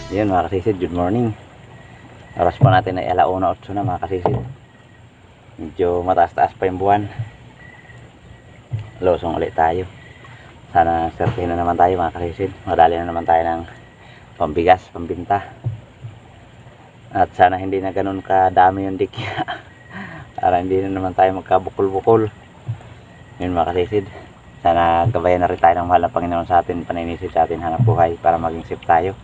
Yun mga kasisid, good morning. Oras pa natin ay 1:08 na mga kasisid. Medyo mataas-taas pa yung buwan. Losong ulit tayo. Sana sertihin na naman tayo mga kasisid. Madali na naman tayo ng pambigas, pambinta. At sana hindi na ganun kadami yung dikya. Para hindi na naman tayo magkabukol-bukol. Yun mga kasisid. Sana gabayan na rin tayo ng mahal na Panginoon sa atin, paninisip sa atin, hanap buhay para maging safe tayo.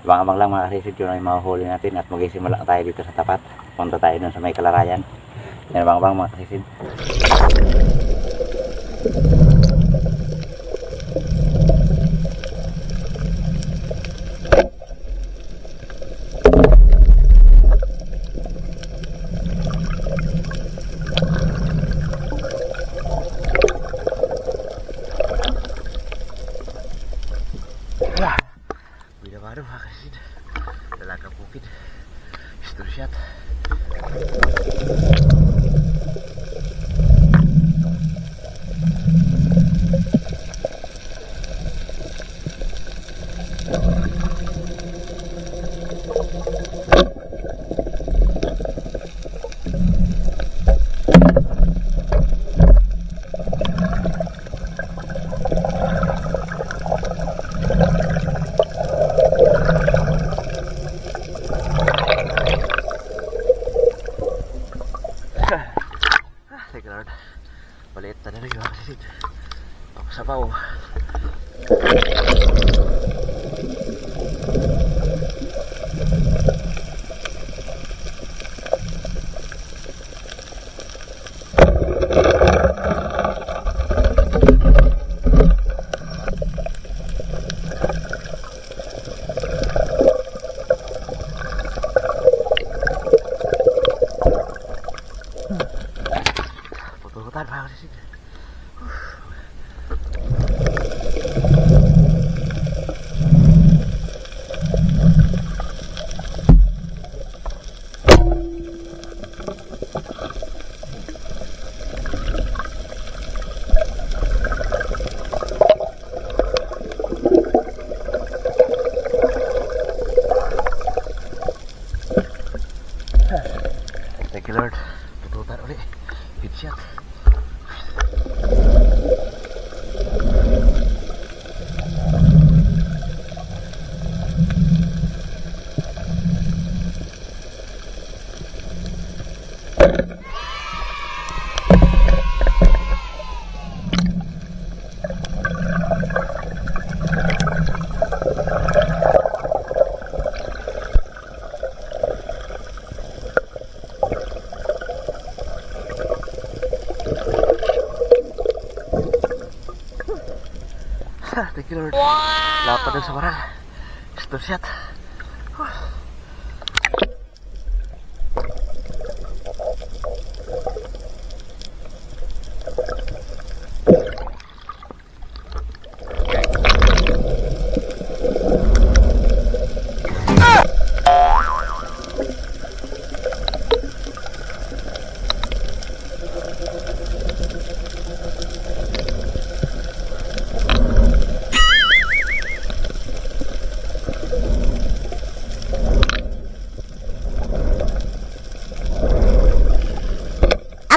Abang-abang lang mga kasisid yun ay mahuhuli natin at mag-isimula tayo dito sa tapat. Punta tayo dun sa may Kalarayan. Yan abang-abang mga kasisid. Baru mga kasisid, Dalaga Bukid, Istursyat. Baliit na rin mga kasisid. Sabaw. Pututan mga kasisid. Thank you Lord. Pututan ulit. Headshot. Thank you Lord. Wow. Lapad na sa maral. Istursyat.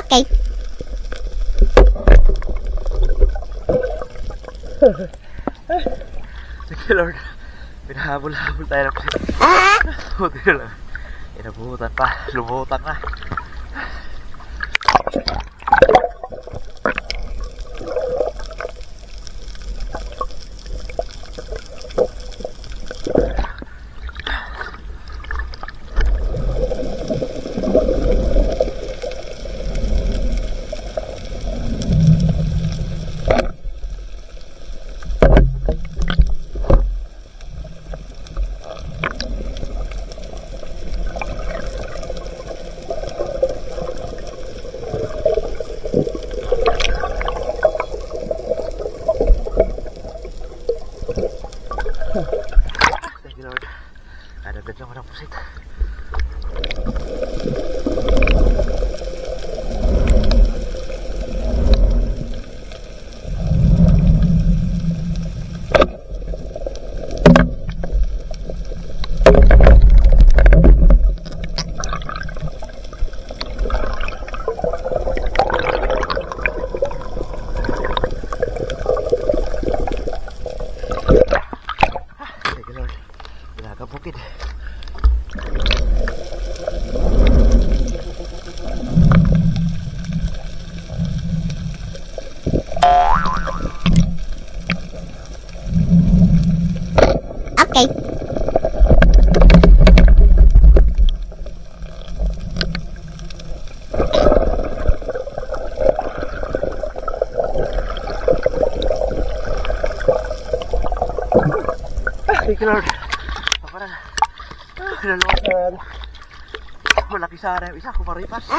Okay. Thank you Lord. Pinahabol-habol tayo ng buti na lang. Inabuhutan pa. Lumuhutan na. Okay. Thank you, Lord. Parang pinaluwas na malaki sana yung isa, kumaripas.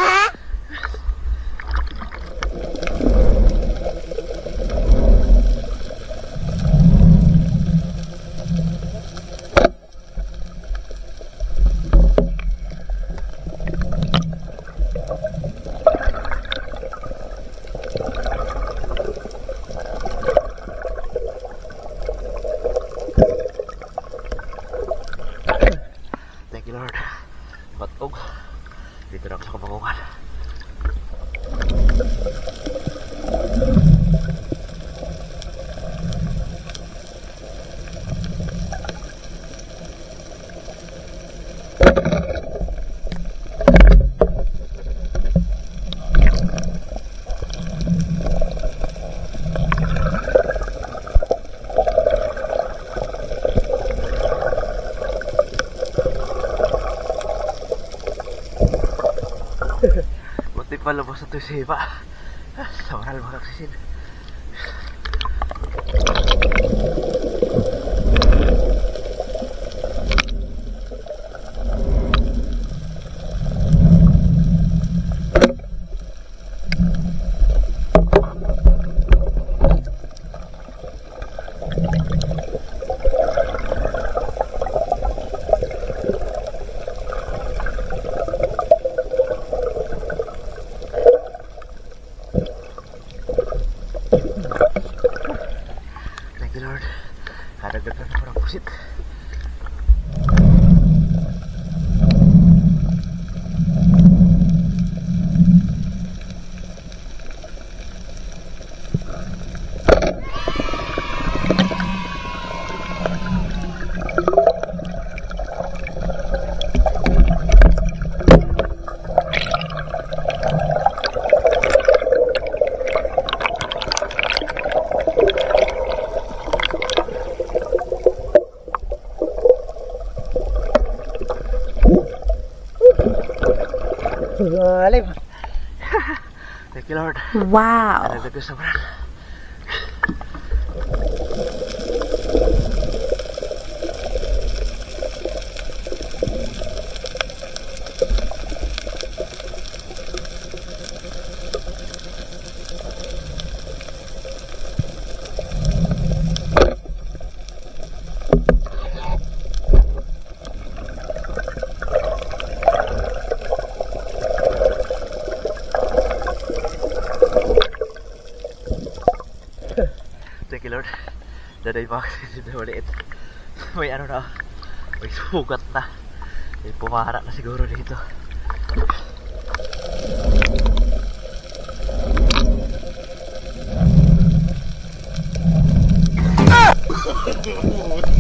Thank you, Lord. Batog. Dito na ako sa kabangungan. Buti pa labas na ito yung siba. Sa oral makaksisin. Thank you, Lord. Kadagdag na parang pusit. Alim. Thank you, Lord. Wow. Kadagdag na sobrang. Thank you, Lord. Daday pa kasi dito maliit. May ano na, may sugat na. May pumara na siguro dito.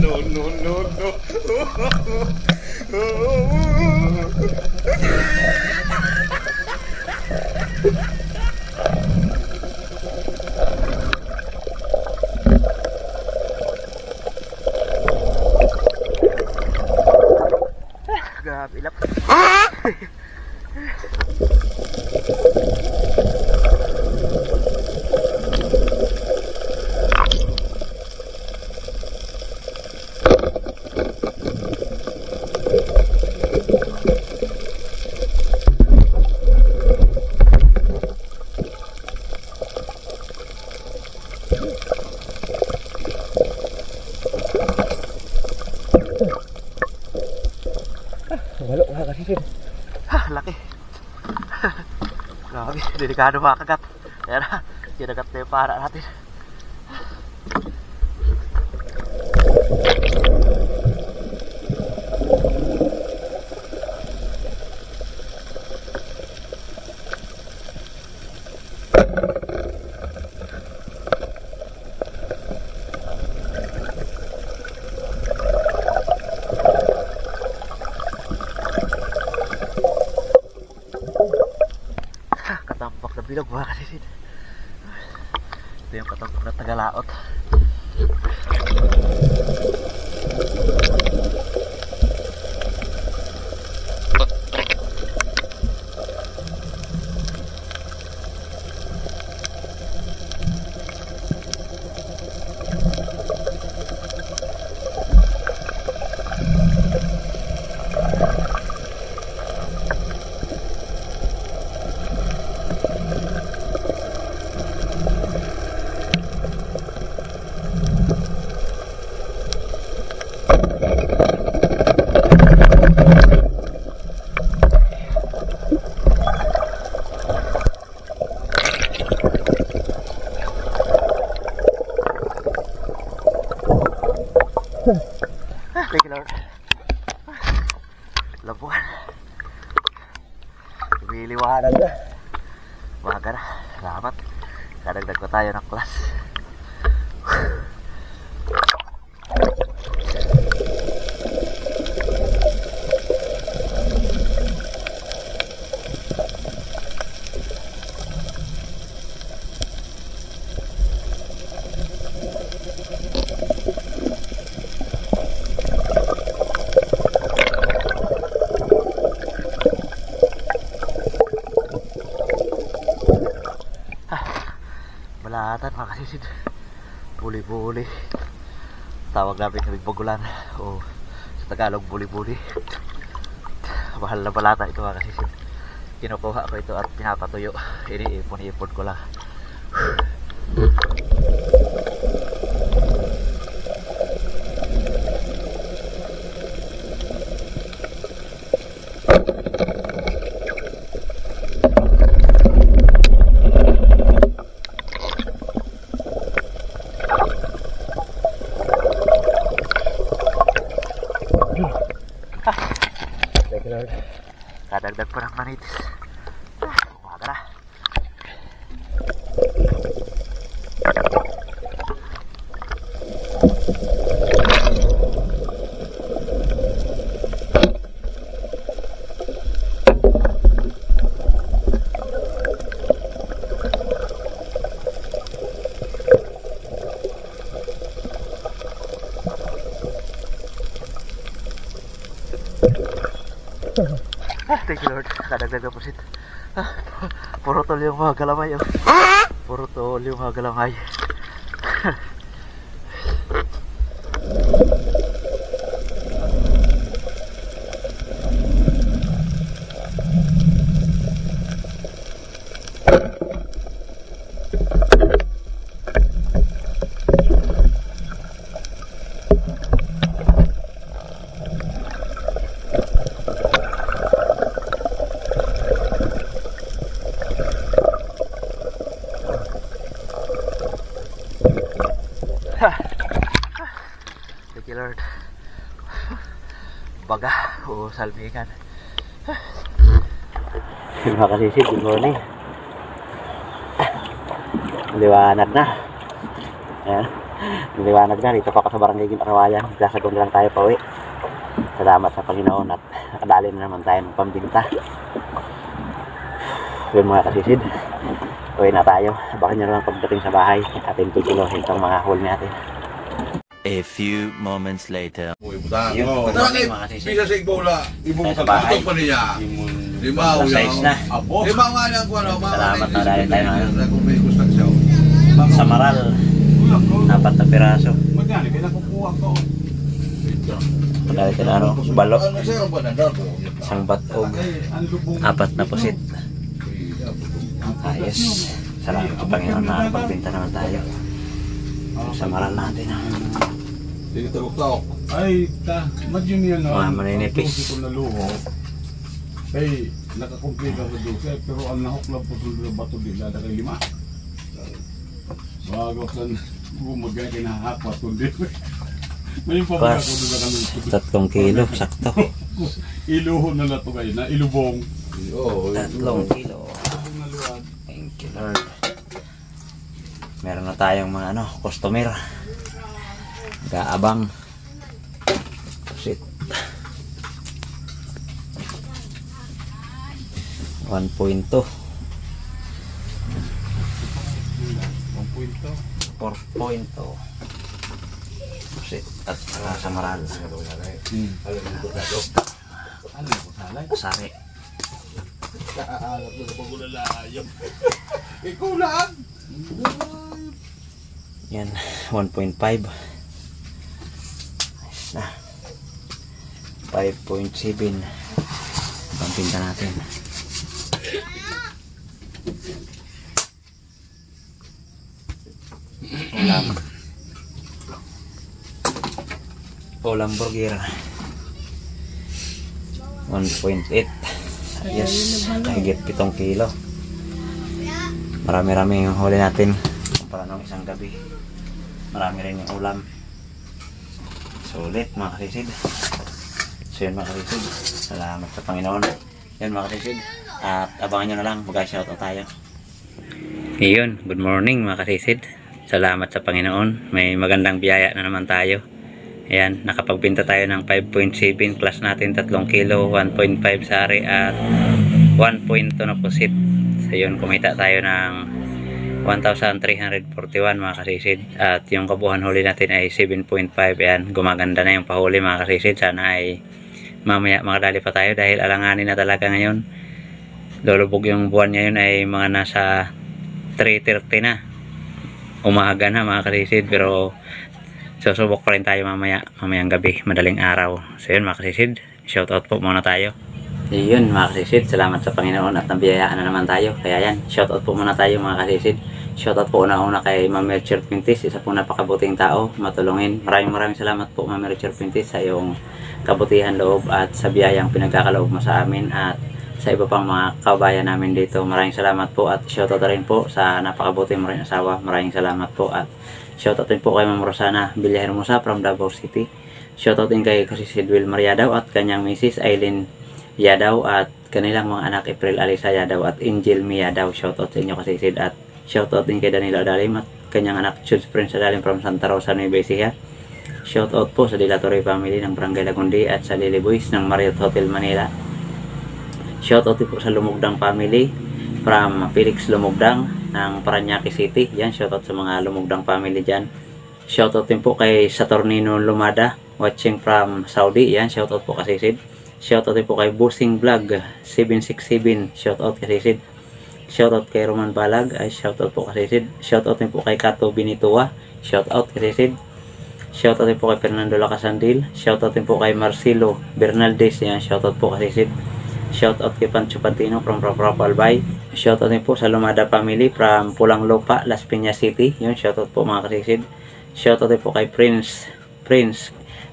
No, no, no, no. Grabe ilap. Walo nga kasi sir. Ha, laki. Grabe, delikado makagat. Kaya na, kinagat na yung para natin. Katampak na bilog mga kasisid. Ito yung katampak na tagalaot. Thank you, Lord. Labuhan. Lumiliwanag na. Umaga na. Salamat. Kadagdag pa tayo ng class. Balatan mga kasisid, buli-buli, tawag namin sa Bigbagulan o sa Tagalog buli-buli. Mahal na balata ito mga kasisid. Kinukuha ko ito at pinapatuyo, iniipon-ipon ko lang. Kadagdag pa ng manitis. Umaga na. Thank you, Lord. Kadagdag na pusit. Puro tol yung mga galamay. Oh. Puro tol yung mga galamay. Thank you, Lord. Baga o salmingan. Mga kasisid, good morning. Liwanag na. Ayan. Liwanag na. Dito pa ako sa barangay Ginarawayan. Sasagong lang tayo pa uwi. Salamat sa Panginoon at nakadali na naman tayo ng pambinta. Yun mga kasisid, uwi na tayo. Baka nyo naman pagdating sa bahay atin tutulohin itong mga huli natin. A few moments later. Yun, Bisa sa igbola, ibong sa bahay. pagkatok pa niya. Lima o Size na. Lima nga lang ko ano. Salamat na dahil tayo na Kung may construction. sa Maral. 4 na piraso. Magkano, kinakukuha ko. Dahil tayo na ano, balok. Ano sa'yo ba nandun? Isang batog. 4 na pusit. Ayos. Salamat sa Panginoon na pagbinta naman tayo. Sa Maral natin. Sige tawag. Ay, madyon yan na. Mga maninipis. Ang ko na luho. Ay, nakakomplete ako doon. Pero ang nahok lang po sa bato din. Lada kay 5. Bago sa bumagay kinahakwa kundi. May pababa ko doon na kami. 3 kilo, sakto. Iluho na na ito kayo. Na ilubong. 3 kilo. Thank you, Lord. Meron na tayong mga customer. Gaabang. Shit. 1.2. 4.2. Shit. At sa Maral. Sari. Kaalat ko sa pagulalayam. Ikaw lang. Yan, 1.5. Nice na. 5.7. Pampinta natin. Ulam burger. 1.8. Yes, higit 7 kilo. Marami-rami yung huli natin kumpara ng isang gabi. Marami rin yung ulam. Sulit mga kasisid. So yun mga kasisid, salamat sa Panginoon. Yan mga kasisid, at abangan nyo na lang, mag-shoutout tayo. Iyon, good morning mga kasisid. Salamat sa Panginoon, may magandang biyaya na naman tayo. Ayan, nakapagbenta tayo ng 5.7 plus natin 3 kilo, 1.5 sari at 1.2 na pusit. So yun, kumita tayo ng 1,341 mga kasisid. At yung kabuuan huli natin ay 7.5. Ayan, gumaganda na yung pahuli mga kasisid. Sana ay mamaya makadali pa tayo dahil alanganin na talaga ngayon. Lulubog yung buwan ngayon ay mga nasa 3:30 na. Umaga na mga kasisid, pero susubok pa rin tayo mamayang gabi, madaling araw. So yun mga kasisid, shoutout po muna tayo. Yun mga kasisid, salamat sa Panginoon at nabiyayaan na naman tayo. Kaya yan, shoutout po muna tayo mga kasisid. Shoutout po una-una kay Ma'am Richard Pintis, isa po napakabuting tao, matulungin. Maraming salamat po Ma'am Richard Pintis sa iyong kabutihan loob at sa biyayang pinagkakaloob mo sa amin at sa iba pang mga kabayan namin dito. Maraming salamat po at shoutout rin po sa napakabuti mo rin asawa. Maraming salamat po at shoutout din po kay Ma'am Rosana Villahermosa from Davao City. Shoutout din kay Kasisid Wilmar Yadaw at kanyang Mrs. Aileen Yadaw at kanilang mga anak April Alisa Yadaw at Angel Mia Yadaw. Shoutout sa inyo Kasisid at shoutout din kay Danilo Adalim at kanyang anak Jules Prince Adalim from Santa Rosa, Nueva Ecija. Shoutout po sa Dilatory family ng Barangay Lagundi at sa Lily Boys ng Marriott Hotel Manila. Shoutout po sa Lumugdang family from Felix Lumugdang ng Paranaque City. Yan, shoutout sa mga Lumugdang family dyan. Shoutout din po kay Saturnino Lumada watching from Saudi. Yan, shoutout po Kasisid. Shoutout din po kay Busing Vlog 767. Shoutout Kasisid. Shoutout kay Roman Balag. Ay, shoutout po Kasisid. Shoutout din po kay Kato Binitua. Shoutout Kasisid. Shoutout din po kay Fernando Lacasandil. Shoutout din po kay Marcelo Bernaldez. Yan, shoutout po Kasisid. Shoutout kay Pancho Pantino from Raprapo Albay. Shoutout din po sa Lumada family from Pulang Lupa, Las Piñas City. Yun, shoutout po mga kasisid. Shoutout din po kay Prince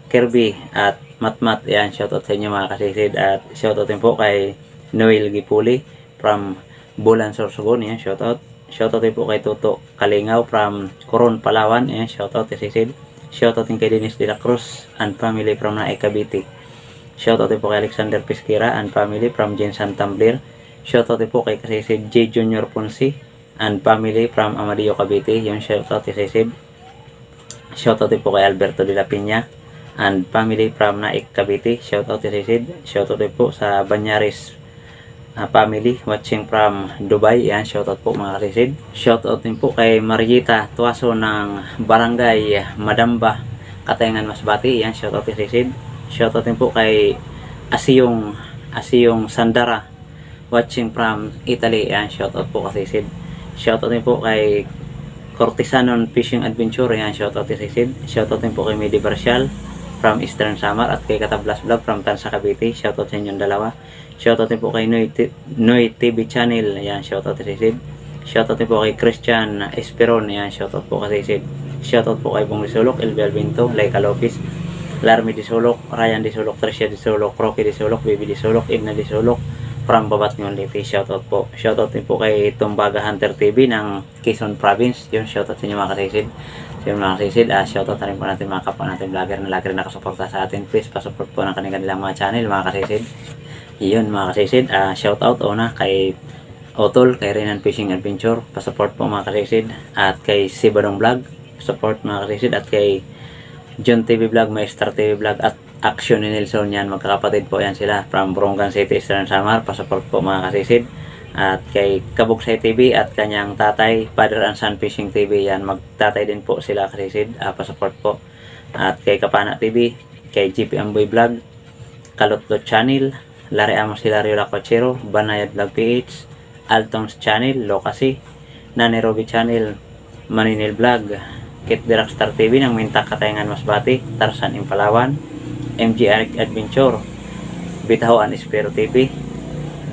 Kirby at Matmat. Yan, shoutout sa inyo mga kasisid. At shoutout din po kay Noel Gipuli from Bulan Sorsogon. Yan, shoutout. Shoutout din po kay Toto Kalingaw from Coron, Palawan. Yan, shoutout kasisid. Shoutout din kay Dennis De La Cruz and family from Nae Cavite. Shoutout din po kay Alexander Pesquera and family from Jensan Tambler. Shoutout din po kay Kasisid J. Junior Ponce and family from Amarillo, Cavite. Yung shoutout kay Kasisid. Shoutout din po kay Alberto de la Piña and family from Naik, Cavite. Shoutout kay Kasisid. Shoutout din po sa Banyaris family watching from Dubai. Yan, shoutout po mga Kasisid. Shoutout din po kay Marieta Tuaso ng Barangay Madamba, Katayangan, Masbati. Yan, shoutout kay Kasisid. Shoutout din po kay Asiyong Sandara watching from Italy. Yan, shoutout po Kasisid. Shoutout din po kay Cortisanon Fishing Adventure. Yan, shoutout Kasisid. Shoutout din po kay Medi Barcial from Eastern Samar at kay Katablas Vlog from Tansa, Cavite. Shoutout sa inyong dalawa. Shoutout din po kay Noy TV Channel. Yan, shoutout Kasisid. Shoutout din po kay Christian Esperon. Yan, shoutout po Kasisid. Shoutout po kay Bong Risolok, Elbel Binto, Laika Lopez, Larmy Di Sulok, Ryan Di Sulok, Tricia Di Sulok, Rocky Di Sulok, Baby Di Sulok, Igna Di Sulok from Babat Ngayon Liti. Shoutout po. Shoutout din po kay Tumbaga Hunter TV ng Quezon Province. Yun, shoutout sa inyo mga kasisid. So yun mga kasisid, shoutout na rin po natin mga kapwa natin vlogger na lagi rin nakasuporta sa atin. Please pasupport po ng kanilang mga channel mga kasisid. Yun mga kasisid, shoutout una kay Otol, kay Renan Fishing Adventure, pasupport po mga kasisid. At kay Sibadong Vlog, support mga kasisid. At kay John TV Vlog, Maestra TV Vlog at Action ni Nelson. Yan, magkakapatid po yan sila from Borongan City, Eastern Samar. Pasupport po mga kasisid. At kay Kabugsay TV at kanyang tatay, Father and Son Fishing TV. Yan, magtatay din po sila kasisid. Pasupport po. At kay Kapana TV, kay GP Amboy Vlog, Kalutlot Channel, Larry Amos Hilario Lacochero, Banayad Vlog PH, Altons Channel, Locacy, Nani Roby Channel, Maninil Vlog, Kit Dirakstar TV ng Mintak, Katayangan, Masbati, Tarsan, Impalawan, MG Eric Adventure, Bitahoan Espero TV,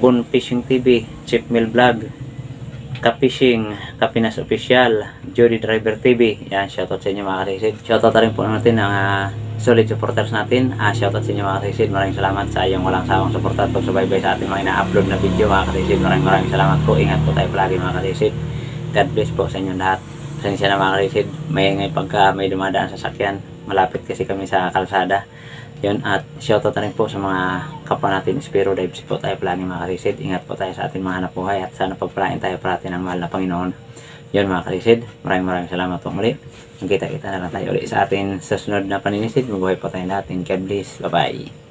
Boon Fishing TV, Chip Mill Vlog, Kapishing, Kapinas Official, Jody Driver TV. Yan, shoutout sa inyo mga kasisid. Shoutout rin po natin ang solid supporters natin. Shoutout sa inyo mga kasisid. Maraming salamat sa iyong walang sawang suporta at pagsubaybay sa ating mga ina-upload na video mga kasisid. Maraming salamat po. Ingat po tayo palagi mga kasisid. God bless po sa inyong lahat. Pasensya na mga kasisid, may pagka may dumadaan sa sakyan. malapit kasi kami sa kalsada. Yun, at shoutout na rin po sa mga kapwa natin Spiro Dives po tayo palagi mga karisid. Ingat po tayo sa ating mga hanap buhay at sana pagpalain tayo parati ng mahal na Panginoon. Yun mga karisid, maraming salamat po muli. Magkita-kita na lang tayo ulit sa atin sa sunod na paninisid. Mabuhay po tayo natin. God bless. Bye bye.